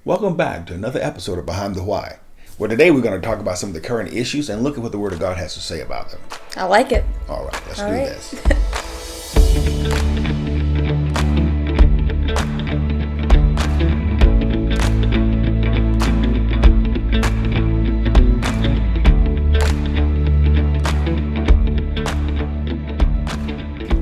Welcome back to another episode of Behind the Why, where today we're going to talk about some of the current issues and look at what the Word of God has to say about them. I like it. All right, let's do this.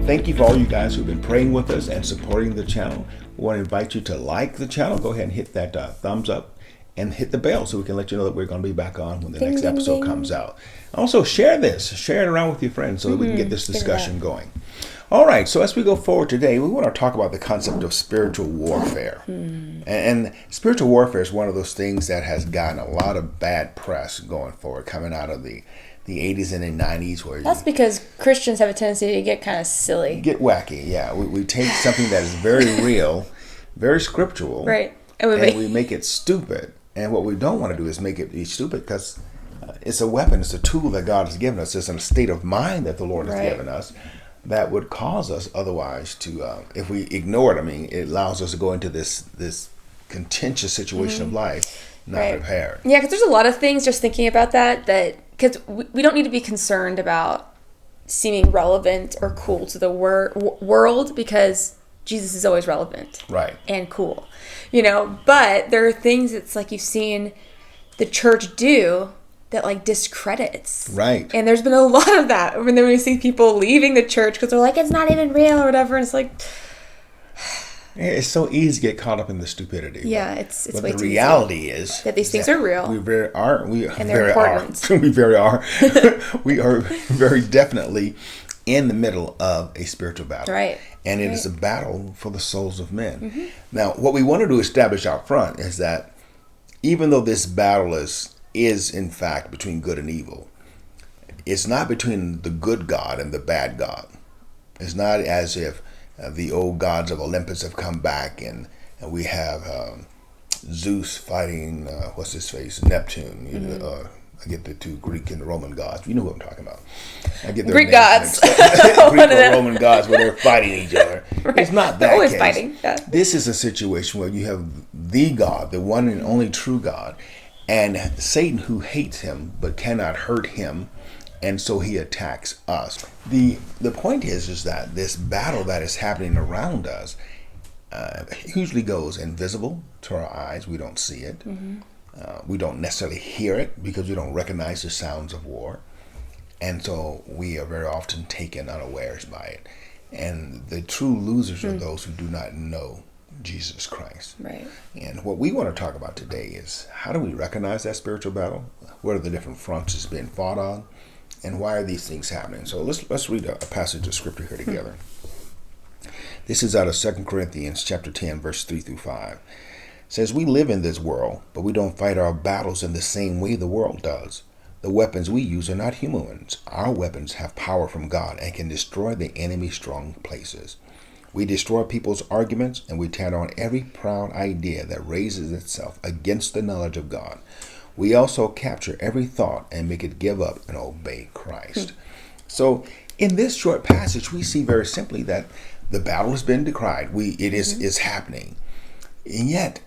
Thank you for all you guys who've been praying with us and supporting the channel. We want to invite you to like the channel. Go ahead and hit that thumbs up and hit the bell so we can let you know that we're going to be back on when the next episode comes out. Also, share this. Share it around with your friends so that we can get this discussion going. All right, so as we go forward today, we want to talk about the concept of spiritual warfare. And spiritual warfare is one of those things that has gotten a lot of bad press going forward, coming out of the 80s and the 90s. That's because Christians have a tendency to get kind of silly. Get wacky, yeah. We take something that is very real, very scriptural, right, and we make it stupid. And what we don't want to do is make it be stupid because it's a weapon, it's a tool that God has given us. It's a state of mind that the Lord has given us that would cause us otherwise to, if we ignore it, it allows us to go into this contentious situation of life, not prepared. Yeah, because there's a lot of things, just thinking about that because we don't need to be concerned about seeming relevant or cool to the world, because Jesus is always relevant and cool, but there are things that's like you've seen the church do that like discredits. Right. And there's been a lot of that. When we see people leaving the church because they're like, it's not even real or whatever. And it's like... It's so easy to get caught up in the stupidity. Yeah, it's but way the too reality is that these things are real. We very are. And they're important. We very are. We are very definitely in the middle of a spiritual battle. Right. And it is a battle for the souls of men. Now, what we wanted to establish out front is that even though this battle is in fact between good and evil, it's not between the good God and the bad God. It's not as if the old gods of Olympus have come back and we have Zeus fighting, what's his face, Neptune. I get the two Greek and Roman gods. You know what I'm talking about. I get their Greek gods. Greek or Roman gods where they're fighting each other. Right. It's not that they're always case. Fighting. Yeah. This is a situation where you have the God, the one and only true God, and Satan, who hates him but cannot hurt him, and so he attacks us. The point is that this battle that is happening around us usually goes invisible to our eyes. We don't see it. We don't necessarily hear it because we don't recognize the sounds of war. And so we are very often taken unawares by it. And the true losers are those who do not know Jesus Christ. Right. And what we want to talk about today is how do we recognize that spiritual battle? What are the different fronts it's being fought on? And why are these things happening? So let's read a passage of scripture here together. This is out of 2 Corinthians chapter 10, verse 3 through 5. It says, we live in this world, but we don't fight our battles in the same way the world does. The weapons we use are not human ones. Our weapons have power from God and can destroy the enemy's strong places. We destroy people's arguments, and we tear down every proud idea that raises itself against the knowledge of God. We also capture every thought and make it give up and obey Christ. So in this short passage, we see very simply that the battle has been decried. It is happening. And yet,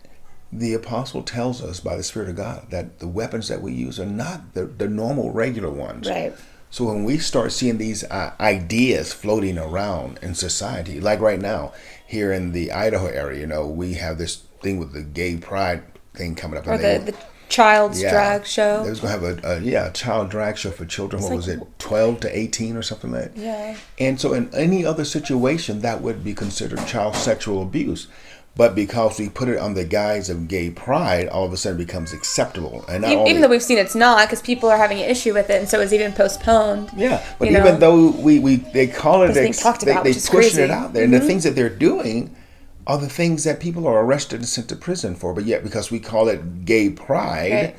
the apostle tells us by the Spirit of God that the weapons that we use are not the normal, regular ones. Right. So when we start seeing these ideas floating around in society, like right now, here in the Idaho area, we have this thing with the gay pride thing coming up. Or the child's drag show. They was going to have a child drag show for children. What was it, 12 to 18 or something like that? Yeah. And so in any other situation, that would be considered child sexual abuse. But because we put it on the guise of gay pride, all of a sudden it becomes acceptable. And even though we've seen it's not, because people are having an issue with it, and so it's even postponed. Yeah, but even though they call it, they pushing it out there, and the things that they're doing are the things that people are arrested and sent to prison for. But yet, because we call it gay pride,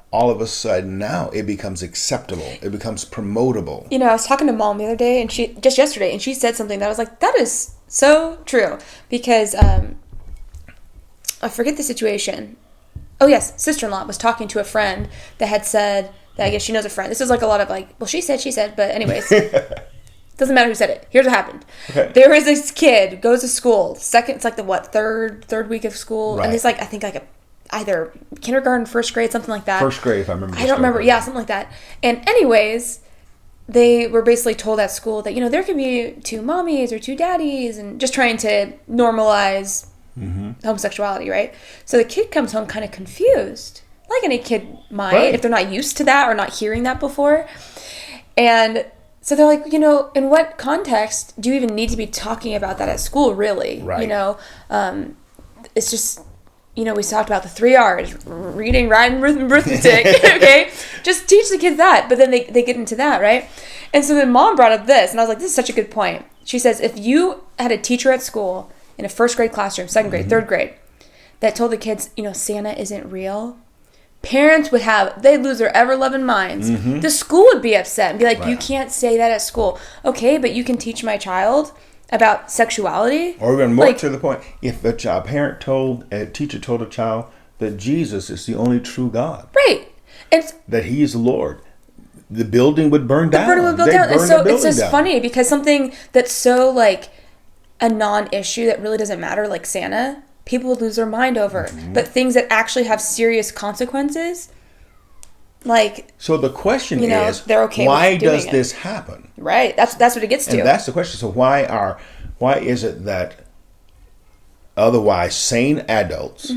all of a sudden now it becomes acceptable. It becomes promotable. I was talking to Mom the other day, and just yesterday, and she said something that I was like, that is so true, because I forget the situation. Oh yes, sister-in-law was talking to a friend that had said that, I guess she knows a friend. This is like a lot of like, well, she said, but anyways, doesn't matter who said it. Here's what happened. Okay. There was this kid, goes to school, it's like the third week of school, and he's like, I think like either kindergarten, first grade, something like that. First grade, if I remember. I don't remember. Yeah, something like that. And anyways, they were basically told at school that, there can be two mommies or two daddies, and just trying to normalize homosexuality, right? So the kid comes home kind of confused, like any kid might, if they're not used to that or not hearing that before. And so they're like, in what context do you even need to be talking about that at school, really? Right. It's just, we talked about the 3 R's, reading, writing, arithmetic, okay? Just teach the kids that. But then they get into that, right? And so then mom brought up this, and I was like, this is such a good point. She says, if you had a teacher at school in a first grade classroom, second grade, third grade, that told the kids, Santa isn't real, parents they'd lose their ever-loving minds. The school would be upset and be like, you can't say that at school. Okay, but you can teach my child about sexuality. Or even more to the point, if a teacher told a child that Jesus is the only true God. Right. And that he is the Lord, the building would burn down. The building would burn down. And so it's just funny because something that's so like a non-issue that really doesn't matter, like Santa, people would lose their mind over. But things that actually have serious consequences, like... So the question is, they're okay why with doing does this happen? Right. That's what it gets to. And that's the question. So why is it that otherwise sane adults,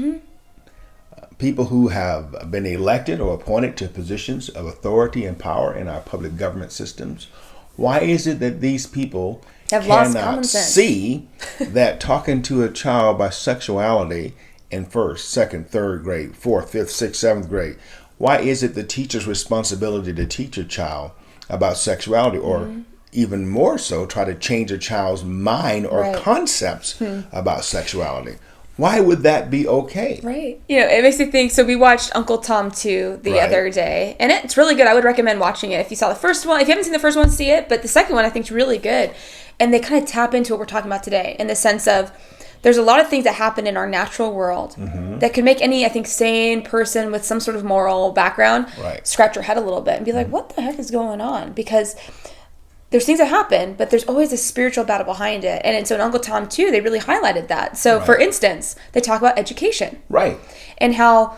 people who have been elected or appointed to positions of authority and power in our public government systems, why is it that these people have lost common sense? See that talking to a child by sexuality in first, second, third grade, fourth, fifth, sixth, seventh grade, why is it the teacher's responsibility to teach a child about sexuality, or even more so, try to change a child's mind or concepts about sexuality? Why would that be okay? Right. It makes me think, so we watched Uncle Tom 2 the other day, and it's really good. I would recommend watching it. If you saw the first one, if you haven't seen the first one, see it, but the second one I think is really good. And they kind of tap into what we're talking about today, in the sense of there's a lot of things that happen in our natural world that could make any, I think, sane person with some sort of moral background scratch your head a little bit and be like, what the heck is going on? Because there's things that happen, but there's always a spiritual battle behind it. And so in Uncle Tom 2, they really highlighted that. So for instance, they talk about education. Right. And how,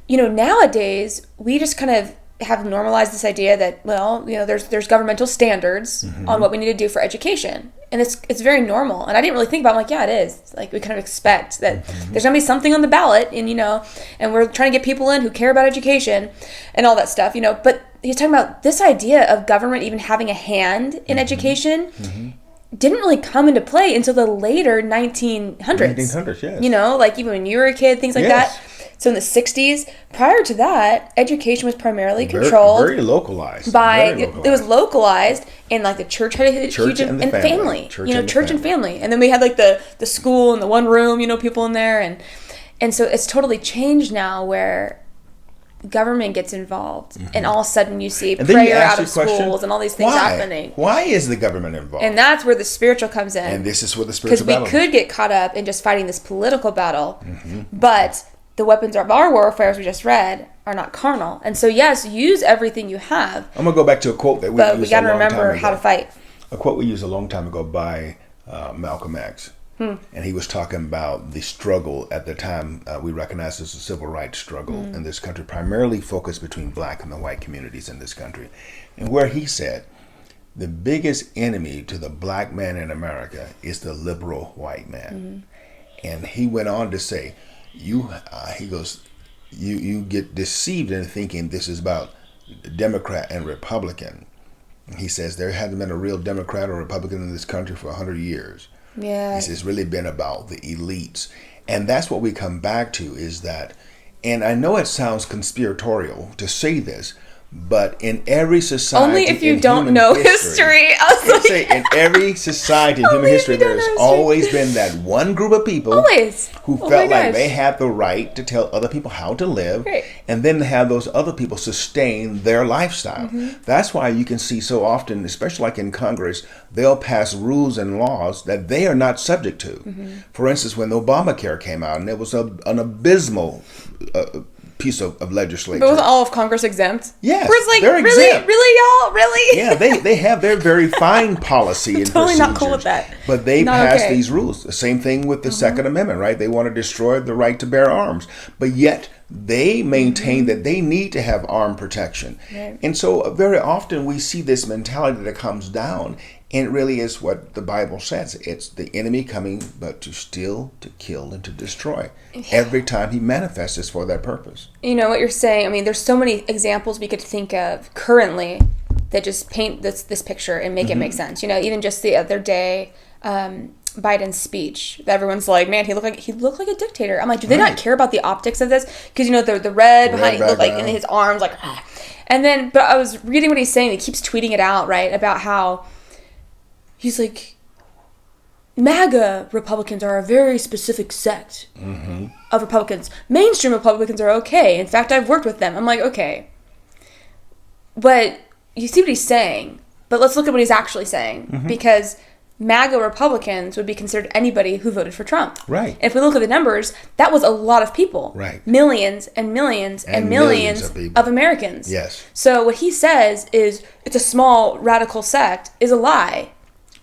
nowadays we just kind of have normalized this idea that, there's governmental standards on what we need to do for education. And it's very normal. And I didn't really think about it. I'm like, yeah, it is. It's like we kind of expect that there's going to be something on the ballot, and, and we're trying to get people in who care about education and all that stuff, But he's talking about this idea of government even having a hand in education didn't really come into play until the later 1900s. 1900s, yes. Like even when you were a kid, things like that. So in the 60s, prior to that, education was primarily controlled. Very localized. It was localized, and like the church had a huge and family. Church and family. And then we had like the school and the one room, people in there. And so it's totally changed now, where government gets involved, and all of a sudden you see prayer out of schools and all these things happening. Why is the government involved? And that's where the spiritual comes in. And this is where the spiritual battle. Because we could get caught up in just fighting this political battle, but the weapons of our warfare, as we just read, are not carnal. And so, yes, use everything you have. I'm going to go back to a quote that we used a long time ago. But we got to remember how to fight. A quote we used a long time ago by Malcolm X. And he was talking about the struggle at the time we recognized as a civil rights struggle in this country, primarily focused between black and the white communities in this country. And where he said, the biggest enemy to the black man in America is the liberal white man. And he went on to say, you get deceived into thinking this is about Democrat and Republican. He says there hasn't been a real Democrat or Republican in this country for 100 years. Yeah. He says it's really been about the elites. And that's what we come back to, is that, and I know it sounds conspiratorial to say this, but in every society, only if you don't know history. I was like, say in every society in human history, there's always been that one group of people who felt like they had the right to tell other people how to live, and then have those other people sustain their lifestyle. That's why you can see so often, especially like in Congress, they'll pass rules and laws that they are not subject to. For instance, when Obamacare came out, and it was an abysmal piece of legislation. But wasn't all of Congress exempt? Yes, where it's like, they're exempt. Really, y'all? Really? Yeah, they have their very fine policy and totally procedures. Not cool with that. But they passed these rules. The same thing with the Second Amendment, right? They want to destroy the right to bear arms. But yet they maintain that they need to have armed protection. Right. And so very often we see this mentality that comes down, and it really is what the Bible says. It's the enemy coming but to steal, to kill, and to destroy. Every time he manifests is for that purpose. You know what you're saying? I mean, there's so many examples we could think of currently that just paint this picture and make it make sense. You know, even just the other day, Biden's speech, everyone's like, man, he looked like a dictator. I'm like, do they not care about the optics of this? Because, you know, the red behind, looked like in his arms, like, ah. And then, but I was reading what he's saying. He keeps tweeting it out, right, about how he's like, MAGA Republicans are a very specific sect of Republicans. Mainstream Republicans are okay. In fact, I've worked with them. I'm like, okay. But you see what he's saying. But let's look at what he's actually saying. Because MAGA Republicans would be considered anybody who voted for Trump. Right. If we look at the numbers, that was a lot of people. Right. Millions and millions and millions of Americans. Yes. So what he says is it's a small radical sect is a lie.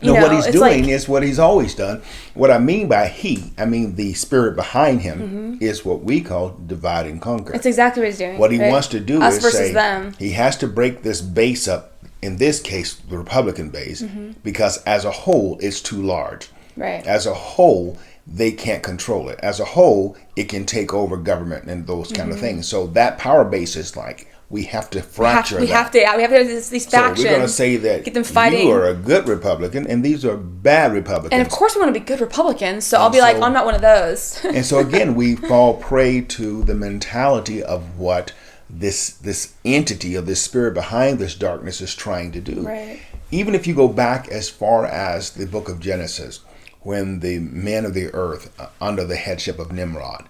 No, what he's doing is what he's always done. What I mean by I mean the spirit behind him is what we call divide and conquer. That's exactly what he's doing. What he wants to do Us is versus say them. He has to break this base up, in this case, the Republican base, because as a whole, it's too large. Right. As a whole, they can't control it. As a whole, it can take over government and those kind of things. So that power base is like, we have to fracture that. We have to have these factions. So we're going to say that get them fighting. You are a good Republican and these are bad Republicans. And of course we want to be good Republicans, so I'll be like, I'm not one of those. And so again, we fall prey to the mentality of what this entity of this spirit behind this darkness is trying to do. Right. Even if you go back as far as the book of Genesis, when the men of the earth, under the headship of Nimrod,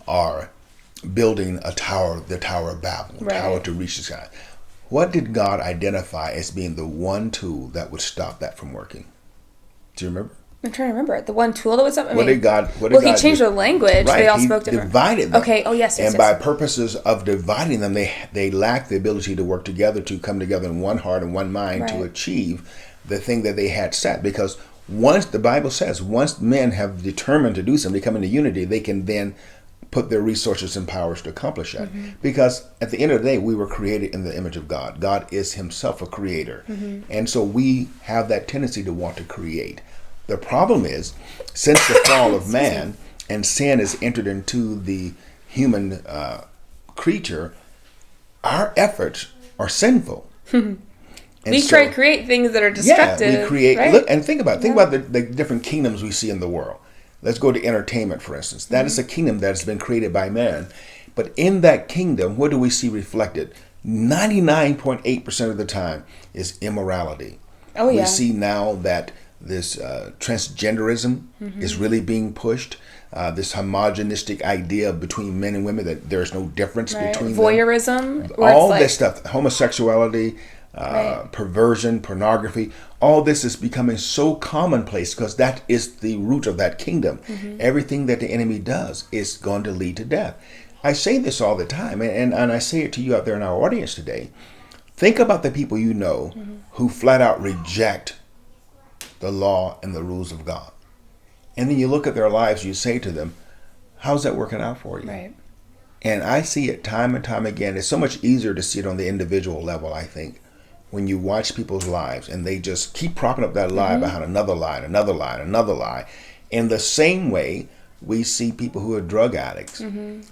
are building a tower, the Tower of Babel, tower to reach the sky. What did God identify as being the one tool that would stop that from working? Do you remember? I'm trying to remember it. The one tool that was up. What did God he changed their language. Right, they all he spoke different. Divided them. Okay. Oh yes. And by purposes of dividing them, they lacked the ability to work together, to come together in one heart and one mind to achieve the thing that they had set. Because once the Bible says, once men have determined to do something, to come into unity, they can then put their resources and powers to accomplish that. Because at the end of the day, we were created in the image of God. God is himself a creator. And so we have that tendency to want to create. The problem is, since the fall of man and sin has entered into the human creature, our efforts are sinful. We try to create things that are destructive. Yeah, we create. Right? Look and think about it. Think about the different kingdoms we see in the world. Let's go to entertainment, for instance. That is a kingdom that has been created by man. But in that kingdom, what do we see reflected? 99.8% of the time is immorality. Oh, yeah. We see now that this transgenderism is really being pushed. This homogenistic idea between men and women, that there's no difference between voyeurism, them. All this stuff, homosexuality, perversion, pornography, all this is becoming so commonplace because that is the root of that kingdom. Everything that the enemy does is going to lead to death. I say this all the time, and I say it to you out there in our audience today. Think about the people you know who flat out reject the law and the rules of God. And then you look at their lives, you say to them, how's that working out for you? Right. And I see it time and time again. It's so much easier to see it on the individual level, I think, when you watch people's lives and they just keep propping up that lie behind another lie, another lie, another lie. In the same way, we see people who are drug addicts.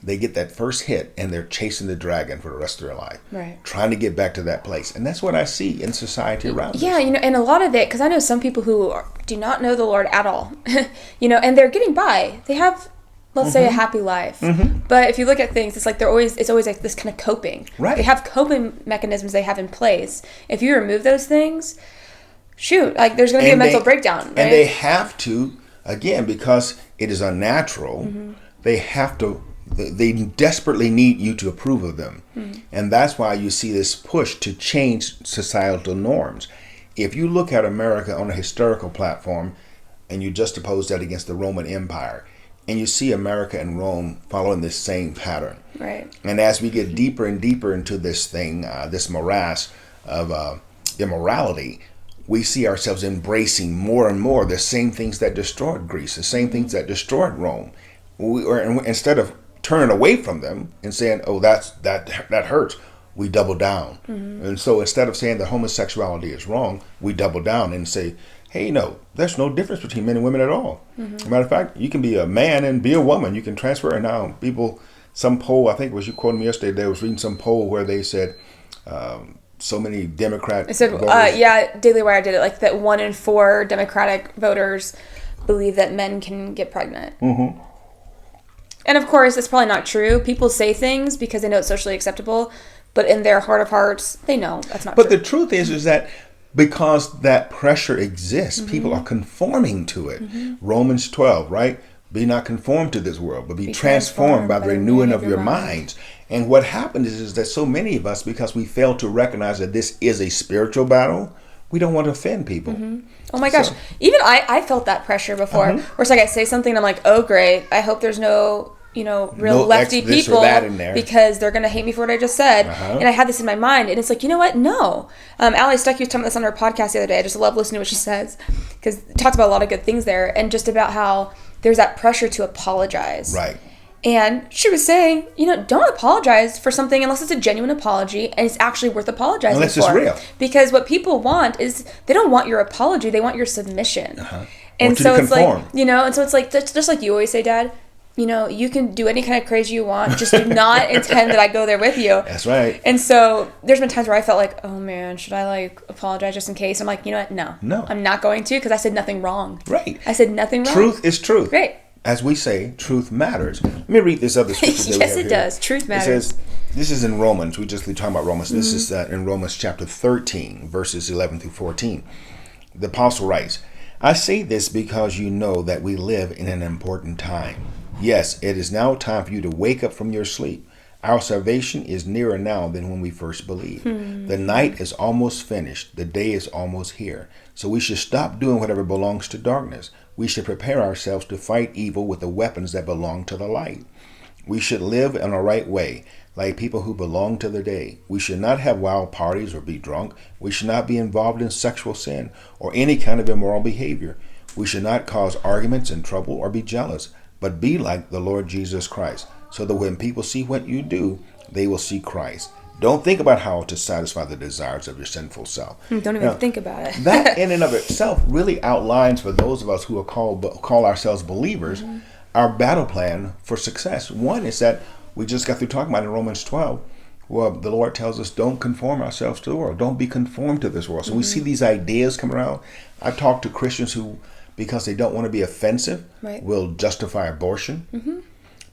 They get that first hit and they're chasing the dragon for the rest of their life, trying to get back to that place. And that's what I see in society around us. Yeah, and a lot of it, because I know some people who do not know the Lord at all, and they're getting by. They have, let's say, a happy life. But if you look at things, it's like it's always like this kind of coping. Right. They have coping mechanisms they have in place. If you remove those things, shoot, like there's going to be a mental breakdown. Right? And they have to, again, because it is unnatural, they desperately need you to approve of them. And that's why you see this push to change societal norms. If you look at America on a historical platform and you juxtapose that against the Roman Empire, and you see America and Rome following this same pattern. Right. And as we get deeper and deeper into this thing, this morass of immorality, we see ourselves embracing more and more the same things that destroyed Greece, the same things that destroyed Rome. Instead of turning away from them and saying, oh, that hurts, we double down. And so instead of saying that homosexuality is wrong, we double down and say, hey, no, there's no difference between men and women at all. As a matter of fact, you can be a man and be a woman. You can transfer. And now some poll, I think it was you quoted me yesterday, they was reading some poll where they said so many Democrat voters. Daily Wire did it, like that 1 in 4 Democratic voters believe that men can get pregnant. And of course, it's probably not true. People say things because they know it's socially acceptable, but in their heart of hearts, they know that's not true. But the truth is that because that pressure exists, people are conforming to it. Romans 12, right? Be not conformed to this world, but be transformed by the renewing of your minds. And what happens is that so many of us, because we fail to recognize that this is a spiritual battle, we don't want to offend people. Oh my gosh. Even I felt that pressure before. Where it's like I say something and I'm like, oh great, I hope there's no real lefty people because they're going to hate me for what I just said. And I had this in my mind. And it's like, you know what? No. Allie Stuckey was talking about this on her podcast the other day. I just love listening to what she says because it talks about a lot of good things there and just about how there's that pressure to apologize. Right. And she was saying, don't apologize for something unless it's a genuine apology and it's actually worth apologizing unless for. It's real. Because what people want is they don't want your apology, they want your submission. And so it's conform. like, and so it's like, just like you always say, Dad, you can do any kind of crazy you want, just do not intend that I go there with you. That's right. And so there's been times where I felt like, oh man, should I apologize just in case? I'm like, you know what? No, I'm not going to because I said nothing wrong. Right. I said nothing wrong. Truth is truth. Right. As we say, truth matters. Let me read this other scripture. Yes, it does. Truth matters. It says, this is in Romans. We just talking about Romans. This is in Romans chapter 13, verses 11 through 14. The apostle writes, I say this because you know that we live in an important time. Yes, it is now time for you to wake up from your sleep. Our salvation is nearer now than when we first believed. The night is almost finished. The day is almost here. So we should stop doing whatever belongs to darkness. We should prepare ourselves to fight evil with the weapons that belong to the light. We should live in a right way, like people who belong to the day. We should not have wild parties or be drunk. We should not be involved in sexual sin or any kind of immoral behavior. We should not cause arguments and trouble or be jealous, but be like the Lord Jesus Christ, so that when people see what you do, they will see Christ. Don't think about how to satisfy the desires of your sinful self. Don't even think about it. That in and of itself really outlines for those of us who are call ourselves believers, our battle plan for success. One is that we just got through talking about in Romans 12, well, the Lord tells us don't conform ourselves to the world. Don't be conformed to this world. So we see these ideas come around. I've talked to Christians who, because they don't want to be offensive, will justify abortion.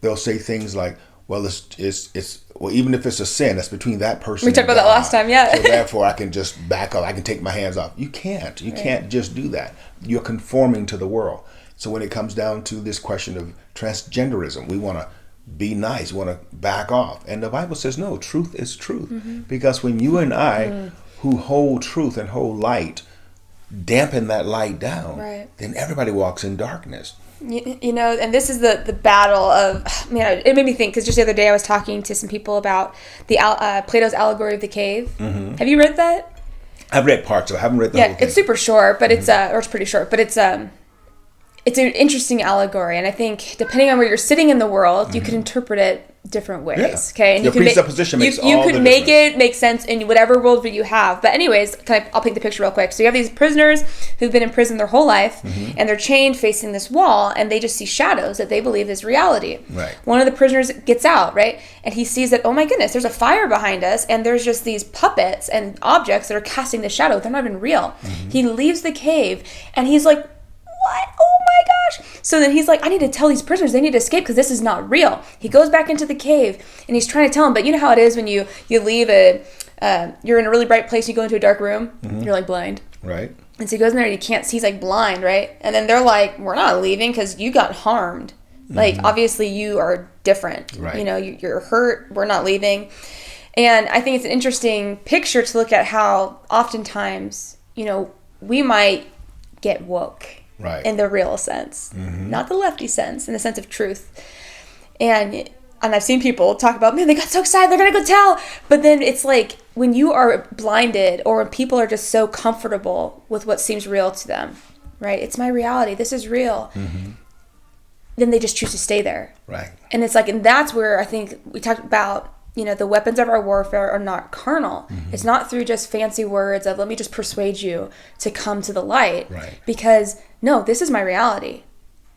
They'll say things like, well, well, even if it's a sin, that's between that person. We talked about that last time, So therefore, I can just back up. I can take my hands off. You can't. You can't just do that. You're conforming to the world. So when it comes down to this question of transgenderism, we want to be nice. We want to back off. And the Bible says, no, truth is truth. Because when you and I, who hold truth and hold light, dampen that light down, then everybody walks in darkness. And this is the battle of, it made me think, because just the other day I was talking to some people about the Plato's allegory of the cave. Have you read that? I've read parts of it. I haven't read the whole thing. It's super short, but it's pretty short, but it's an interesting allegory. And I think depending on where you're sitting in the world, you can interpret it different ways. Okay, and your presupposition makes all the difference. You could make it make sense in whatever worldview you have. But anyways, I'll paint the picture real quick. So you have these prisoners who've been in prison their whole life, and they're chained facing this wall, and they just see shadows that they believe is reality. One of the prisoners gets out, and he sees that, oh my goodness, there's a fire behind us, and there's just these puppets and objects that are casting the shadow. They're not even real. He leaves the cave, and he's like, what? Oh my gosh. So then he's like, I need to tell these prisoners they need to escape because this is not real. He goes back into the cave and he's trying to tell them, but you know how it is when you leave you're in a really bright place, you go into a dark room, you're like blind. Right. And so he goes in there and he can't see, he's like blind, right? And then they're like, we're not leaving because you got harmed. Like, obviously you are different. Right. You're hurt, we're not leaving. And I think it's an interesting picture to look at how oftentimes, we might get woke. Right. In the real sense, not the lefty sense, in the sense of truth. And I've seen people talk about, man, they got so excited, they're going to go tell. But then it's like when you are blinded or when people are just so comfortable with what seems real to them, right? It's my reality. This is real. then they just choose to stay there. Right. And it's like, and that's where I think we talked about, the weapons of our warfare are not carnal. Mm-hmm. It's not through just fancy words of, let me just persuade you to come to the light. Right. Because, no, this is my reality.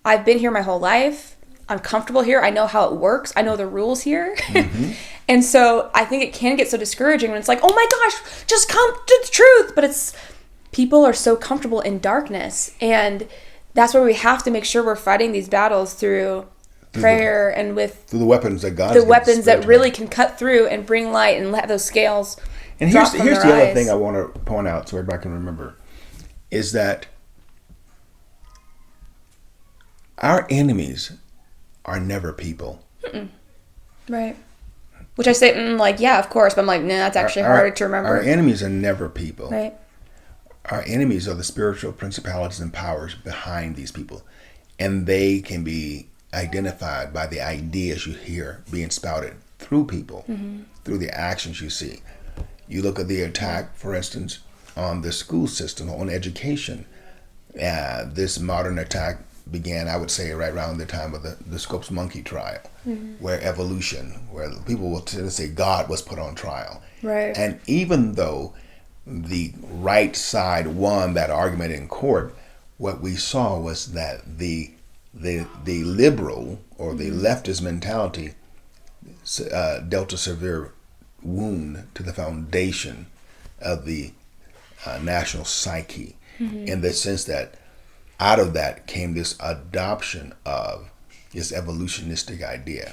I've been here my whole life. I'm comfortable here. I know how it works. I know the rules here. Mm-hmm. And so I think it can get so discouraging when it's like, oh my gosh, just come to the truth. But it's, people are so comfortable in darkness. And that's where we have to make sure we're fighting these battles through prayer and through the weapons that God, the weapons that really can cut through and bring light and let those scales. And here's the other thing I want to point out so everybody can remember is that our enemies are never people. Mm-mm. Right. Which I say, yeah, of course, but I'm like, nah, that's actually harder to remember. Our enemies are never people. Right. Our enemies are the spiritual principalities and powers behind these people. And they can be identified by the ideas you hear being spouted through people, mm-hmm. through the actions you see. You look at the attack, for instance, on the school system, on education. This modern attack began, I would say, right around the time of the Scopes Monkey trial, mm-hmm. where people will tend to say God was put on trial. Right. And even though the right side won that argument in court, what we saw was that the liberal or the leftist mentality dealt a severe wound to the foundation of the national psyche, mm-hmm. in the sense that out of that came this adoption of this evolutionistic idea.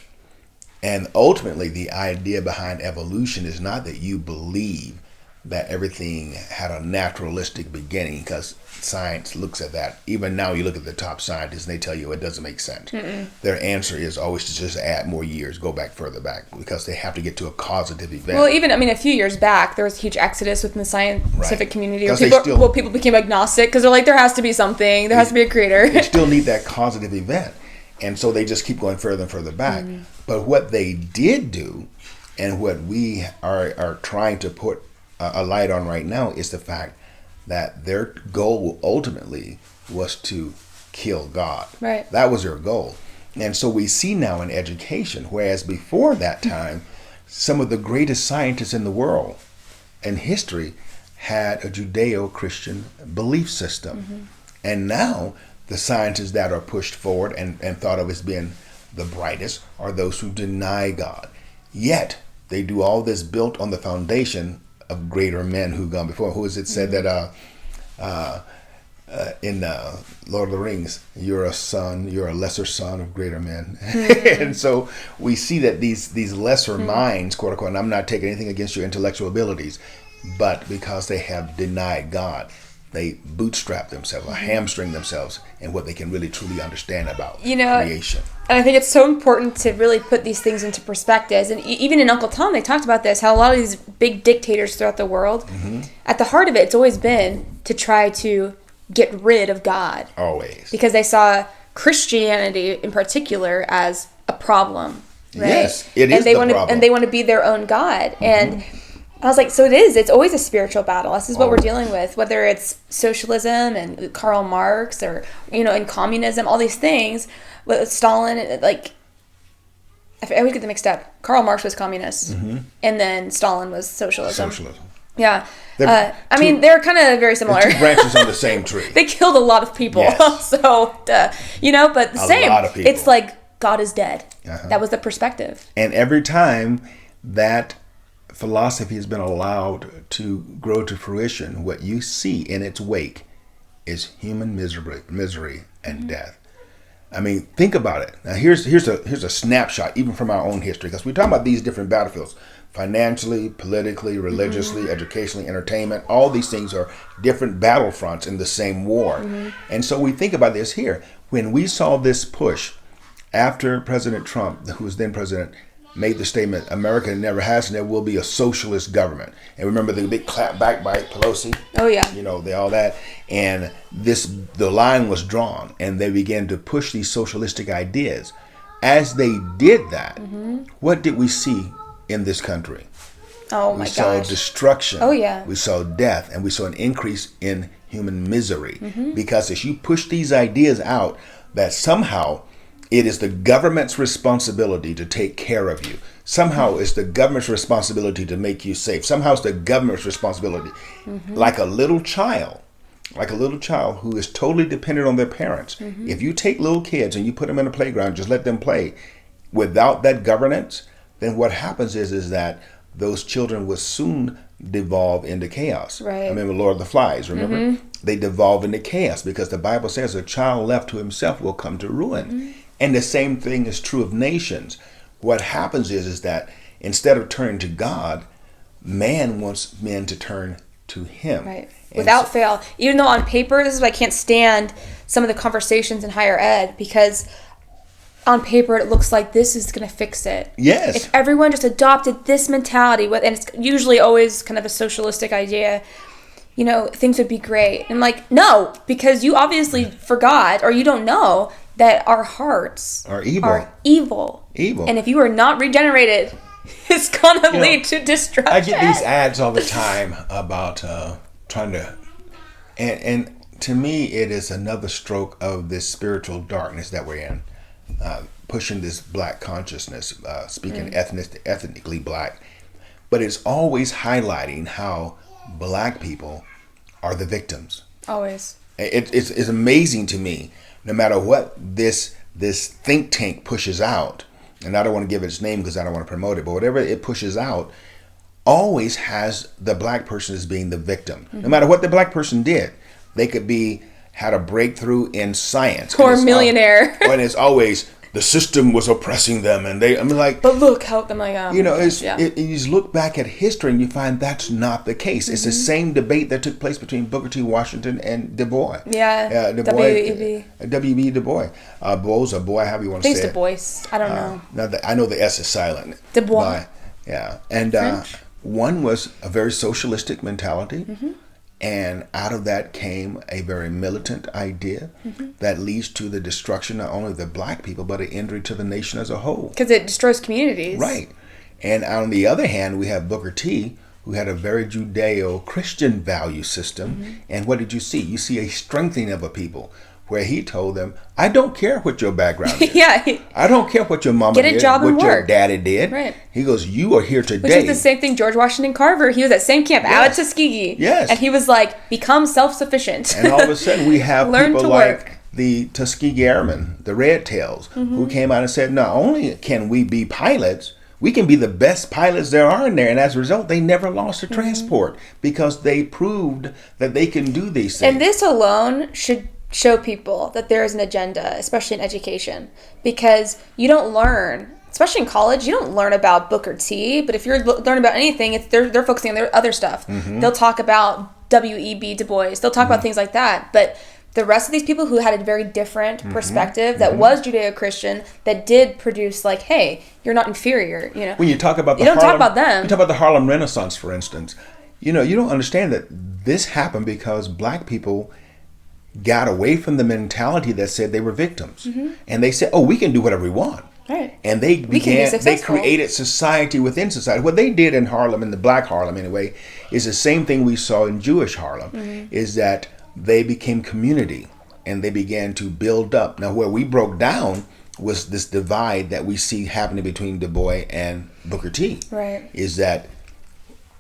And ultimately, the idea behind evolution is not that you believe that everything had a naturalistic beginning, because science looks at that. Even now, you look at the top scientists and they tell you it doesn't make sense. Mm-mm. Their answer is always to just add more years, go back further back, because they have to get to a causative event. Well, even, a few years back, there was a huge exodus within the scientific community. Where people became agnostic because they're like, there has to be something. There has to be a creator. They still need that causative event. And so they just keep going further and further back. Mm-hmm. But what they did do, and what we are trying to put a light on right now, is the fact that their goal ultimately was to kill God. Right. That was their goal. And so we see now in education, whereas before that time, some of the greatest scientists in the world in history had a Judeo-Christian belief system. Mm-hmm. And now the scientists that are pushed forward and thought of as being the brightest are those who deny God. Yet they do all this built on the foundation of greater men who've gone before. Who is it said that in Lord of the Rings, you're a lesser son of greater men. Mm-hmm. And so we see that these lesser mm-hmm. minds, quote unquote, and I'm not taking anything against your intellectual abilities, but because they have denied God, they bootstrap themselves, or hamstring themselves in what they can really truly understand about creation. And I think it's so important to really put these things into perspectives. And even in Uncle Tom, they talked about this, how a lot of these big dictators throughout the world, mm-hmm. at the heart of it, it's always been to try to get rid of God. Always. Because they saw Christianity in particular as a problem. Right? Yes, it is the problem. And they want to be their own God. Mm-hmm. And I was like, so it's always a spiritual battle. This is what we're dealing with, whether it's socialism and Karl Marx or, and communism, all these things. With Stalin, I always get them mixed up. Karl Marx was communist, mm-hmm. and then Stalin was socialism. Yeah. They're kind of very similar. Two branches on the same tree. They killed a lot of people. Yes. So, but the same. A lot of people. It's like God is dead. Uh-huh. That was the perspective. And every time that philosophy has been allowed to grow to fruition, what you see in its wake is human misery and mm-hmm. death. Think about it. Now, here's a snapshot, even from our own history, because we're talking about these different battlefields: financially, politically, religiously, mm-hmm. educationally, entertainment. All these things are different battlefronts in the same war. Mm-hmm. And so we think about this here. When we saw this push after President Trump, who was then president, made the statement, America never has and there will be a socialist government. And remember the big clap back by Pelosi? Oh, yeah. All that. And the line was drawn, and they began to push these socialistic ideas. As they did that, mm-hmm. what did we see in this country? Oh, my gosh. We saw destruction. Oh, yeah. We saw death, and we saw an increase in human misery. Mm-hmm. Because as you push these ideas out, that somehow it is the government's responsibility to take care of you. Somehow it's the government's responsibility to make you safe. Somehow it's the government's responsibility. Like a little child who is totally dependent on their parents. If you take little kids and you put them in a playground, just let them play, without that governance, then what happens is that those children will soon devolve into chaos. Right. I remember Lord of the Flies, remember? They devolve into chaos because the Bible says a child left to himself will come to ruin. And the same thing is true of nations. What happens is that instead of turning to God, man wants men to turn to him. Right. Without fail. Even though on paper, this is why I can't stand some of the conversations in higher ed, because on paper it looks like this is going to fix it. Yes. If everyone just adopted this mentality, and it's usually always kind of a socialistic idea, things would be great. And I'm like, no, because you obviously forgot, or you don't know that our hearts are evil. Evil. And if you are not regenerated, it's going to lead to destruction. I get these ads all the time about trying to, and to me, it is another stroke of this spiritual darkness that we're in, pushing this black consciousness, speaking ethnically black, but it's always highlighting how black people are the victims. Always. It's amazing to me. No matter what this think tank pushes out, and I don't want to give it its name because I don't want to promote it, but whatever it pushes out always has the black person as being the victim. No matter what the black person did, they could had a breakthrough in science. Or a millionaire. And it's always, the system was oppressing them, and but look how I'm like, you just look back at history and you find that's not the case. It's the same debate that took place between Booker T. Washington and Du Bois. Yeah, W.E.B. Du Bois. Bois or Boy, however you want to say it. Du Bois. I don't know. I know the S is silent. Du Bois. Yeah. And one was a very socialistic mentality. And out of that came a very militant idea that leads to the destruction not only of the black people, but an injury to the nation as a whole. Because it destroys communities. Right. And on the other hand, we have Booker T, who had a very Judeo-Christian value system. And what did you see? You see a strengthening of a people, where he told them, I don't care what your background is. I don't care what your mama did, what your daddy did. Right. He goes, you are here today. Which is the same thing George Washington Carver. He was at same camp out at Tuskegee. Yes. And he was like, become self-sufficient. And all of a sudden we have Learn people to like work. The Tuskegee Airmen, the Red Tails, who came out and said, not only can we be pilots, we can be the best pilots there are in there. And as a result, they never lost a transport because they proved that they can do these things. And this alone should show people that there is an agenda, especially in education, because you don't learn, especially in college, you don't learn about Booker T, but if you're learning about anything, they're focusing on their other stuff. They'll talk about W.E.B. Du Bois. They'll talk about things like that. But the rest of these people who had a very different perspective that was Judeo-Christian, that did produce like, hey, you're not inferior. When you talk about you don't talk about them. You talk about the Harlem Renaissance, for instance. You don't understand that this happened because black people got away from the mentality that said they were victims. And they said, oh, we can do whatever we want. Right. And they created society within society. What they did in Harlem, in the black Harlem anyway, is the same thing we saw in Jewish Harlem, is that they became community and they began to build up. Now, where we broke down was this divide that we see happening between Du Bois and Booker T. Right. Is that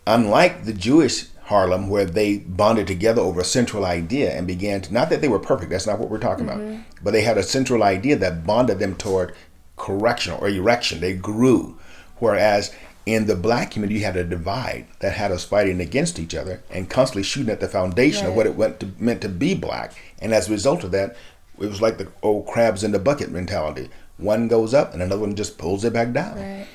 unlike the Jewish Harlem, where they bonded together over a central idea and began to, not that they were perfect, that's not what we're talking about, but they had a central idea that bonded them toward correction or erection. They grew. Whereas in the black community, you had a divide that had us fighting against each other and constantly shooting at the foundation of what it meant to be black. And as a result of that, it was like the old crabs in the bucket mentality. One goes up and another one just pulls it back down. Right.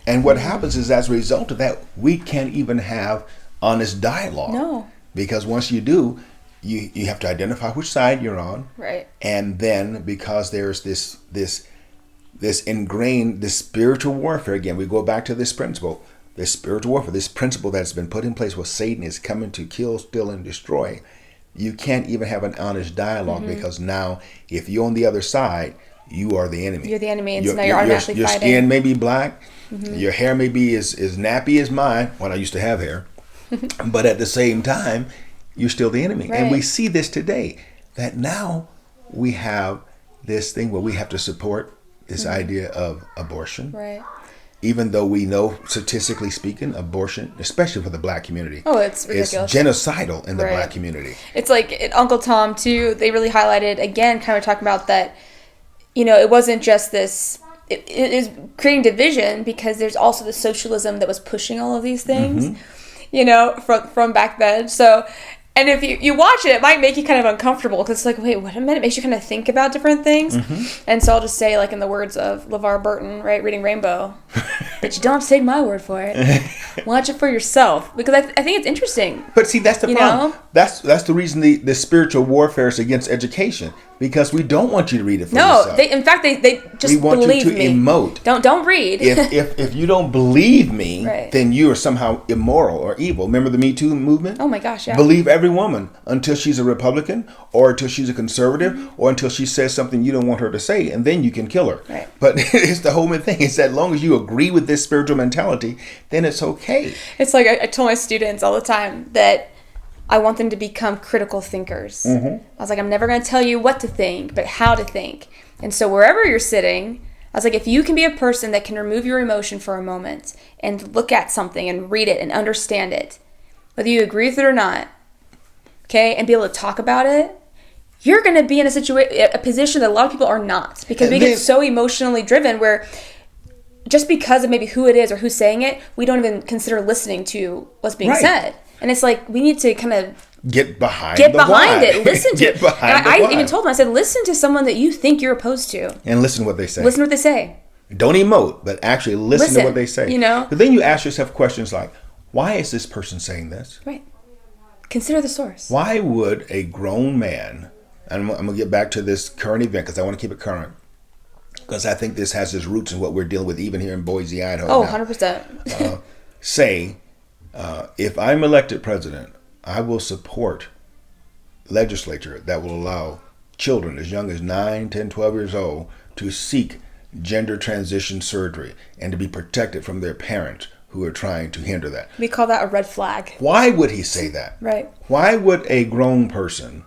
And what happens is, as a result of that, we can't even have honest dialogue. No. Because once you do, you have to identify which side you're on. Right. And then because there's this ingrained, this spiritual warfare, again, we go back to this principle, this spiritual warfare, this principle that's been put in place where Satan is coming to kill, steal, and destroy. You can't even have an honest dialogue because now, if you're on the other side, you are the enemy. You're the enemy, and so now you're automatically your fighting. Your skin may be black, your hair may be as nappy as mine, when I used to have hair. But at the same time, you're still the enemy. Right. And we see this today, that now we have this thing where we have to support this idea of abortion. Right. Even though we know, statistically speaking, abortion, especially for the black community, it's ridiculous. It's genocidal in the black community. It's like Uncle Tom, too, they really highlighted, again, kind of talking about that, it wasn't just this, it is creating division because there's also the socialism that was pushing all of these things, from back then. So, and if you watch it, it might make you kind of uncomfortable because it's like, wait, what a minute. It makes you kind of think about different things. And so I'll just say, like in the words of LeVar Burton, right, reading Rainbow, but you don't have to take my word for it. Watch it for yourself. Because I think it's interesting. But see, that's the problem. That's the reason the spiritual warfare is against education. Because we don't want you to read it for yourself. No, in fact, they just believe me. We want you to emote. Don't read. if you don't believe me, right. then you are somehow immoral or evil. Remember the Me Too movement? Oh my gosh, yeah. Believe every woman until she's a Republican or until she's a conservative or until she says something you don't want her to say, and then you can kill her. Right. But it's the whole thing. It's that as long as you agree with this spiritual mentality, then it's okay. It's like I tell my students all the time that I want them to become critical thinkers. I was like, I'm never going to tell you what to think, but how to think. And so wherever you're sitting, I was like, if you can be a person that can remove your emotion for a moment and look at something and read it and understand it, whether you agree with it or not, okay, and be able to talk about it, you're going to be in a position that a lot of people are not. Because we get so emotionally driven where just because of maybe who it is or who's saying it, we don't even consider listening to what's being said. And it's like, we need to kind of get behind it. Listen to it. And I even told them, I said, listen to someone that you think you're opposed to. And listen to what they say. Listen to what they say. Don't emote, but actually listen to what they say. But then you ask yourself questions like, why is this person saying this? Right. Consider the source. Why would a grown man, and I'm going to get back to this current event because I want to keep it current, because I think this has its roots in what we're dealing with even here in Boise, Idaho. Oh, now. 100%. Say, if I'm elected president, I will support legislature that will allow children as young as 9, 10, 12 years old to seek gender transition surgery and to be protected from their parents who are trying to hinder that. We call that a red flag. Why would he say that? Right. Why would a grown person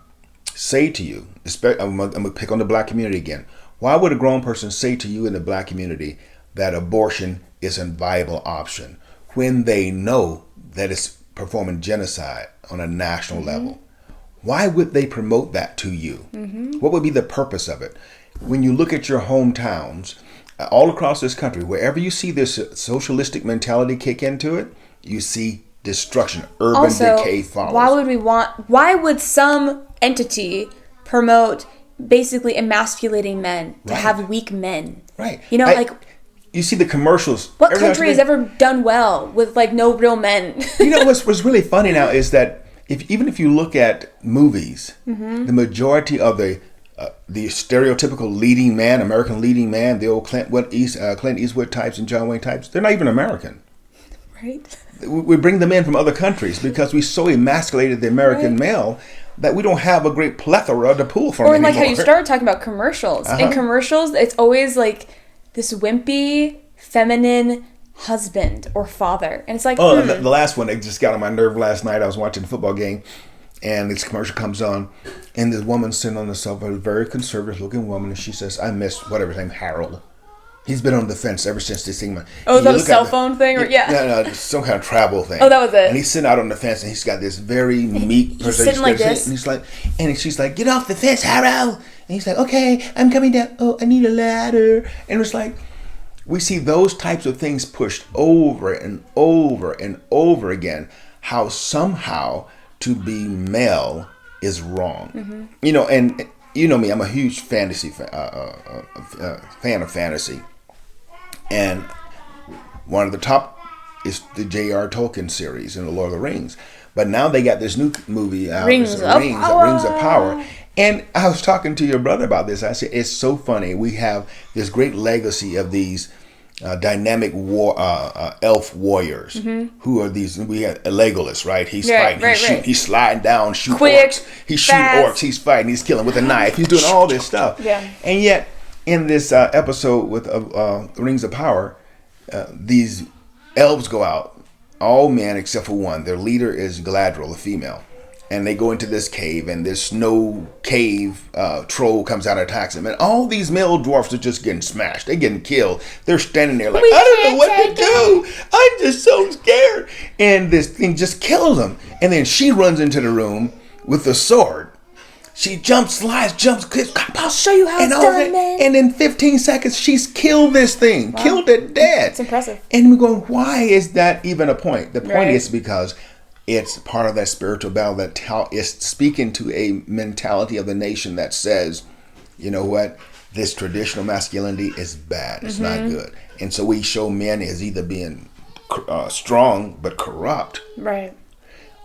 say to you, I'm going to pick on the black community again, why would a grown person say to you in the black community that abortion is a viable option when they know that it's performing genocide on a national level? Why would they promote that to you? What would be the purpose of it? When you look at your hometowns, all across this country, wherever you see this socialistic mentality kick into it, you see destruction, urban decay follows. Why would some entity promote basically emasculating men to have weak men? Right. You see the commercials. What country has ever done well with no real men? What's really funny now is that even if you look at movies, the majority of the stereotypical leading man, American leading man, the old Clint Eastwood types and John Wayne types, they're not even American. Right. We bring them in from other countries because we so emasculated the American male that we don't have a great plethora to pull from anymore. Or how you started talking about commercials. In commercials, it's always like this wimpy, feminine husband or father. And it's like, the last one, it just got on my nerve last night. I was watching a football game, and this commercial comes on, and this woman sitting on the sofa, a very conservative-looking woman, and she says, I miss whatever his name, Harold. He's been on the fence ever since this thing. Oh, is that a cell phone thing? No, some kind of travel thing. Oh, that was it. And he's sitting out on the fence, and he's got this very meek person. He's sitting like this. And she's like, get off the fence, Harold. And he's like, okay, I'm coming down. Oh, I need a ladder. And it's like, we see those types of things pushed over and over and over again, how somehow to be male is wrong. And you know me, I'm a huge fantasy fan of fantasy. And one of the top is the J.R. Tolkien series in The Lord of the Rings. But now they got this new movie out, Rings of Power. And I was talking to your brother about this. I said, it's so funny. We have this great legacy of these dynamic elf warriors who are these. We have Legolas, right? He's fighting, he's sliding down, shooting orcs. He's shooting orcs. He's fighting. He's killing with a knife. He's doing all this stuff. Yeah. And yet, in this episode with Rings of Power, these elves go out, all men except for one. Their leader is Galadriel, a female. and they go into this cave, and this snow cave troll comes out and attacks them, and all these male dwarfs are just getting smashed. They're getting killed. They're standing there like, I don't know what to do. I'm just so scared. And this thing just kills them. And then she runs into the room with the sword. She jumps, I'll show you how it's done, man. And in 15 seconds, she's killed this thing, killed it dead. It's impressive. And we're going, why is that even a point? The point is because it's part of that spiritual battle that is speaking to a mentality of the nation that says, you know what, this traditional masculinity is bad. It's not good. And so we show men as either being strong but corrupt, right,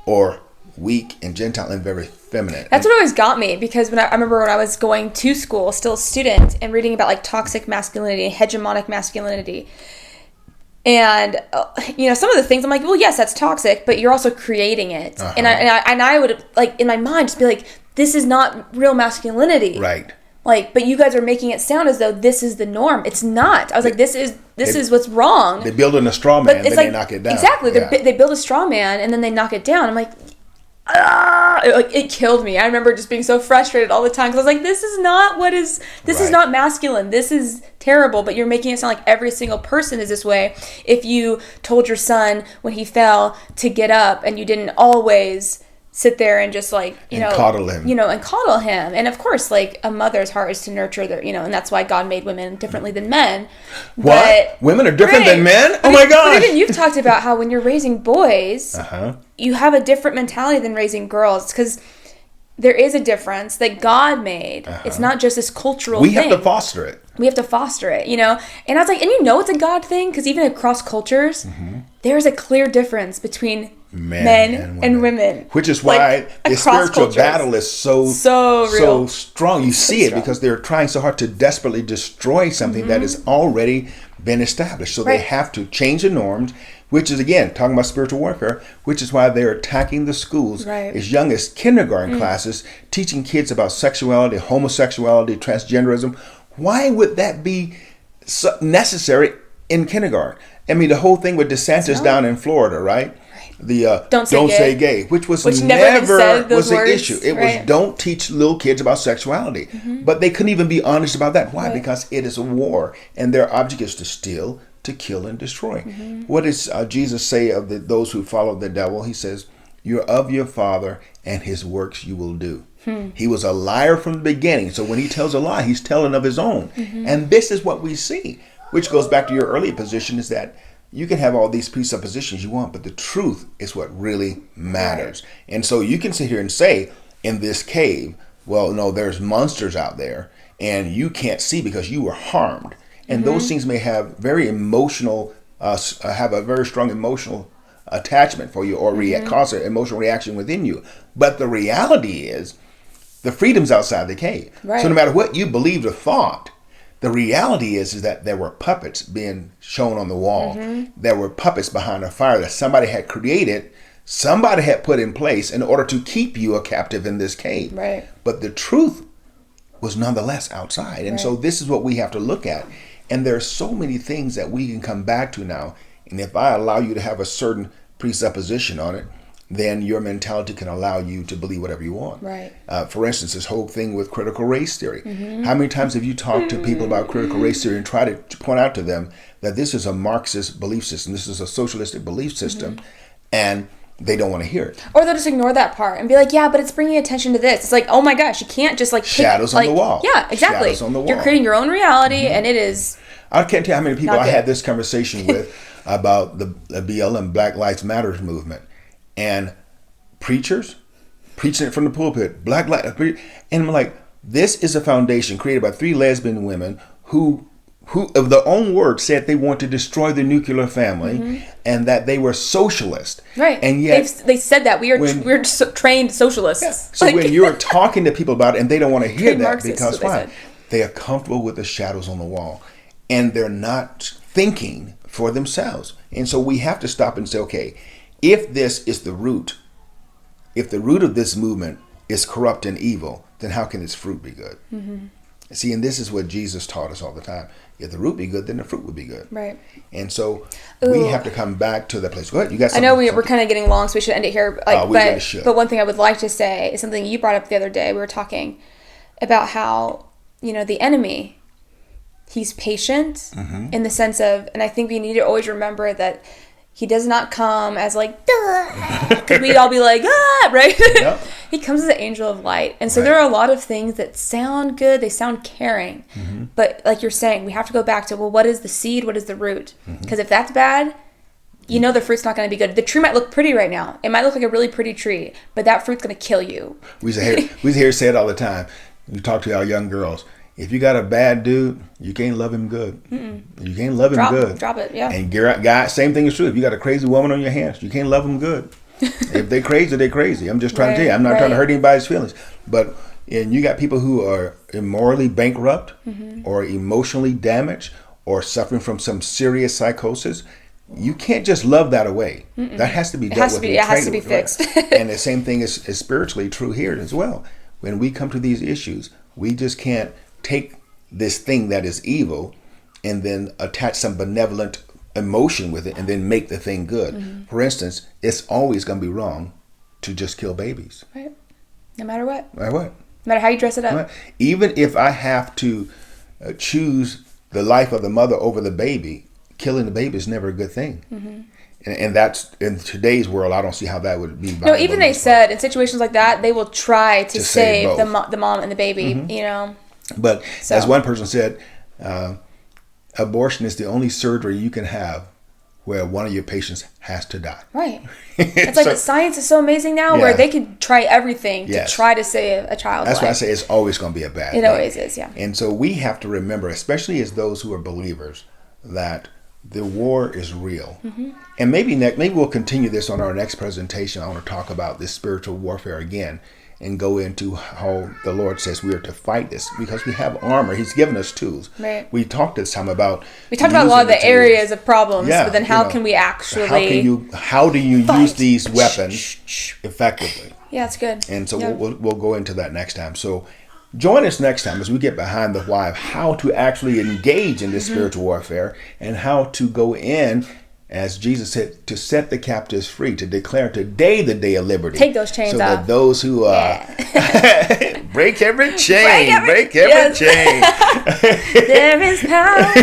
or weak and Gentile and very feminine. That's what always got me, because I remember when I was going to school, still a student, and reading about like toxic masculinity, hegemonic masculinity. And, some of the things I'm like, well, yes, that's toxic, but you're also creating it. And I would, like, in my mind, just be like, this is not real masculinity. Right. Like, but you guys are making it sound as though this is the norm. It's not. I was like, this is what's wrong. They're building a straw man, and then they knock it down. Exactly. Yeah. They build a straw man, and then they knock it down. I'm like, it killed me. I remember just being so frustrated all the time, because I was like, this is not masculine. This is terrible. But you're making it sound like every single person is this way. If you told your son when he fell to get up, and you didn't always sit there and just coddle him, and coddle him. And of course, like, a mother's heart is to nurture their, and that's why God made women differently than men. What? Women are different than men? Oh my gosh. But even you've talked about how when you're raising boys, you have a different mentality than raising girls, because there is a difference that God made. It's not just this cultural thing. We have to foster it. We have to foster it, And I was like, and it's a God thing, because even across cultures, there's a clear difference between men and women. Which is why the spiritual battle is so real. So strong. You see it because they're trying so hard to desperately destroy something that has already been established. So they have to change the norms, which is, again, talking about spiritual warfare, which is why they're attacking the schools as young as kindergarten classes, teaching kids about sexuality, homosexuality, transgenderism. Why would that be necessary in kindergarten? I mean, the whole thing with DeSantis down in Florida, right? The don't say gay, which never was an issue. It was don't teach little kids about sexuality. But they couldn't even be honest about that. Why? Because it is a war, and their object is to steal, to kill, and destroy. What does Jesus say of those who follow the devil? He says, "You're of your father, and his works you will do." He was a liar from the beginning. So when he tells a lie, he's telling of his own. And this is what we see, which goes back to your earlier position, is that you can have all these presuppositions you want, but the truth is what really matters. And so you can sit here and say, in this cave, well, no, there's monsters out there, and you can't see because you were harmed. And those things may have very emotional, have a very strong emotional attachment for you, or cause an emotional reaction within you. But the reality is, the freedom's outside the cave. Right. So no matter what you believed or thought, the reality is that there were puppets being shown on the wall. There were puppets behind a fire that somebody had created, somebody had put in place in order to keep you a captive in this cave. Right. But the truth was nonetheless outside. And so this is what we have to look at. And there are so many things that we can come back to now. And if I allow you to have a certain presupposition on it, then your mentality can allow you to believe whatever you want. Right. For instance, this whole thing with critical race theory. How many times have you talked to people about critical race theory and tried to point out to them that this is a Marxist belief system, this is a socialistic belief system, and they don't want to hear it. Or they'll just ignore that part and be like, yeah, but it's bringing attention to this. It's like, oh my gosh, you can't just shadows on the wall. Yeah, exactly. Shadows on the wall. You're creating your own reality, and it is. I can't tell you how many people I had this conversation with about the BLM, Black Lives Matter movement. And preachers preaching it from the pulpit, and I'm like, this is a foundation created by 3 lesbian women who of their own words said they want to destroy the nuclear family, and that they were socialist. Right. And yet they said that we're trained socialists. Yeah. So when you're talking to people about it and they don't want to hear that, Marxists, because why? They are comfortable with the shadows on the wall, and they're not thinking for themselves. And so we have to stop and say, okay, if this is the root, if the root of this movement is corrupt and evil, then how can its fruit be good? See, and this is what Jesus taught us all the time. If the root be good, then the fruit will be good. Right. And so we have to come back to that place. Go ahead. You got something? I know we're kind of getting long, so we should end it here. We really should. But one thing I would like to say is something you brought up the other day. We were talking about how, the enemy, he's patient in the sense of, and I think we need to always remember that he does not come as like, because we'd all be like, right? Yep. He comes as an angel of light. And so there are a lot of things that sound good. They sound caring. But like you're saying, we have to go back to, well, what is the seed? What is the root? Because if that's bad, the fruit's not going to be good. The tree might look pretty right now. It might look like a really pretty tree, but that fruit's going to kill you. We hear say it all the time. We talk to our young girls. If you got a bad dude, you can't love him good. You can't love him good. Drop it, yeah. And guy, same thing is true. If you got a crazy woman on your hands, you can't love them good. If they're crazy, they're crazy. I'm just trying to tell you. I'm not trying to hurt anybody's feelings. But and you got people who are immorally bankrupt or emotionally damaged or suffering from some serious psychosis. You can't just love that away. That has to be dealt with. It has to be fixed. And the same thing is spiritually true here as well. When we come to these issues, we just can't take this thing that is evil and then attach some benevolent emotion with it and then make the thing good. For instance, it's always going to be wrong to just kill babies. Right. No matter what. No matter what. No matter how you dress it up. Even if I have to choose the life of the mother over the baby, killing the baby is never a good thing. And that's, in today's world, I don't see how that would be. No, even they said in situations like that, they will try to save the mom and the baby, But as one person said, abortion is the only surgery you can have where one of your patients has to die. Right. It's like the science is so amazing now where they can try everything to try to save a child's life. That's why I say it's always going to be a bad thing. It always is, yeah. And so we have to remember, especially as those who are believers, that the war is real. And maybe we'll continue this on our next presentation. I want to talk about this spiritual warfare again and go into how the Lord says we are to fight this because we have armor. He's given us tools. Right. We talked this time about a lot of the areas of problems, but then how can we actually how do you use these weapons effectively? Yeah, it's good. And so we'll go into that next time. So join us next time as we get behind the why of how to actually engage in this spiritual warfare and how to go in, as Jesus said, to set the captives free, to declare today the day of liberty. Take those chains off. So that those who break every chain, break every chain. There is power.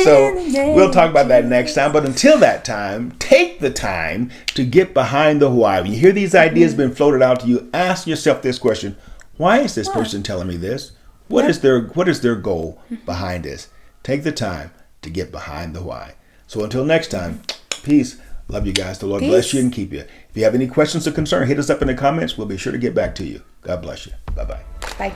So we'll talk about that next time. But until that time, take the time to get behind the why. When you hear these ideas being floated out to you, ask yourself this question. Why is this person telling me this? What is their goal behind this? Take the time to get behind the why. So until next time, peace. Love you guys. The Lord bless you and keep you. If you have any questions or concern, hit us up in the comments. We'll be sure to get back to you. God bless you. Bye-bye. Bye.